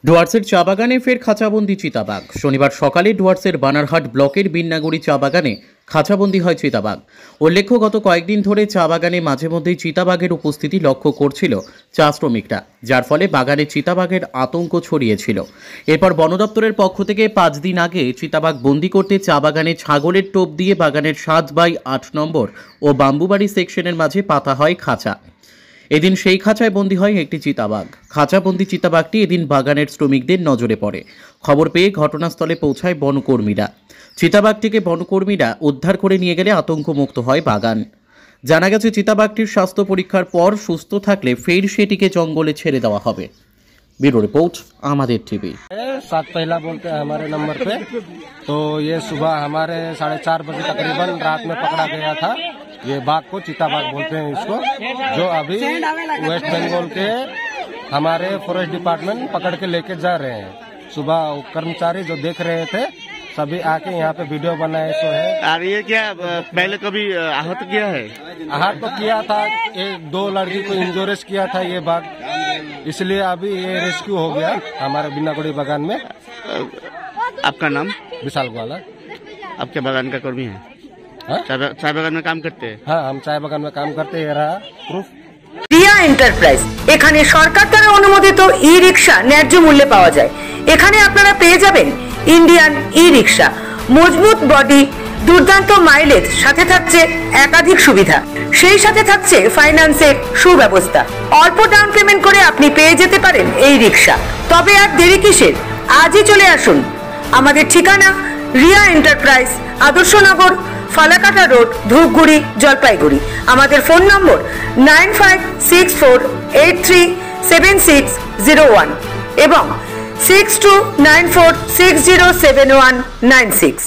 ডুয়ার্সের চা বাগানে ফের খাঁচাবন্দি চিতাবাঘ। শনিবার সকালে ডুয়ার্সের বানারহাট ব্লকের বিন্নাগুড়ি চা বাগানে খাঁচাবন্দি হয় চিতাবাঘ। উল্লেখ্য, গত কয়েকদিন ধরে চা বাগানে মাঝে মধ্যেই চিতাবাঘের উপস্থিতি লক্ষ্য করছিল চা শ্রমিকরা, যার ফলে বাগানে চিতাবাঘের আতঙ্ক ছড়িয়েছিল। এরপর বন দপ্তরের পক্ষ থেকে 5 দিন আগে চিতাবাঘ বন্দি করতে চা বাগানে ছাগলের টোপ দিয়ে বাগানের 7/8 নম্বর ও বাম্বুবাড়ি সেকশনের মাঝে পাতা হয় খাঁচা। এদিন সেই খাঁচায় বন্দী হয় একটি চিতাবাঘ। খাঁচাবন্দি চিতাবাঘটি এদিন বাগানের শ্রমিকদের নজরে পড়ে। খবর পেয়ে ঘটনাস্থলে পৌঁছায় বনকর্মীরা। চিতাবাঘটিকে বনকর্মীরা উদ্ধার করে নিয়ে গেলে আতঙ্কমুক্ত হয় বাগান। জানা গেছে, চিতাবাঘটির স্বাস্থ্য পরীক্ষার পর সুস্থ থাকলে ফের সেটিকে জঙ্গলে ছেড়ে দেওয়া হবে। ब्यूरो रिपोर्ट आमादेर टीवी। 7 पहला बोलते हैं हमारे नंबर पे। तो ये सुबह हमारे 4:30 बजे तकरीबन रात में पकड़ा गया था। ये बाघ को चीता बाघ बोलते हैं इसको, जो अभी वेस्ट बंगाल के हमारे फॉरेस्ट डिपार्टमेंट पकड़ के लेके जा रहे हैं। सुबह कर्मचारी जो देख रहे थे सभी आके यहाँ पे वीडियो बनाए सो है। और ये क्या पहले कभी आहत किया है? आहत तो किया था, 2 लड़की को इंजोरेस किया था ये बाघ, इसलिए अभी ये रेस्क्यू हो गया हमारे बिन्नागुड़ी बागान में। आपका नाम? विशाल ग्वाला। आपके बागान का कर्मी है? चाय बागान में काम करते हैं? हाँ, हम चाय बागान में काम करते हैं। रहा प्रूफ। রিয়া এন্টারপ্রাইজ, এখানে সরকার দ্বারা অনুমোদিত ই রিক্সা ন্যায্য মূল্যে পাওয়া যায়। এখানে আপনারা পেয়ে যাবেন ইন্ডিয়ান ই রিক্সা, মজবুত বডি, দুর্দান্ত মাইলেজ, সাথে থাকছে একাধিক সুবিধা। সেই সাথে থাকছে ফাইন্যান্সের সুব্যবস্থা। অল্প ডাউন পেমেন্ট করে আপনি পেয়ে যেতে পারেন এই রিক্সা। তবে আর দেরি কিসের? আজই চলে আসুন। আমাদের ঠিকানা রিয়া এন্টারপ্রাইজ, আদর্শনগর, ফালাকাটা রোড, ধূপগুড়ি, জলপাইগুড়ি। আমাদের ফোন নম্বর 9564837601 এবং 6294607196।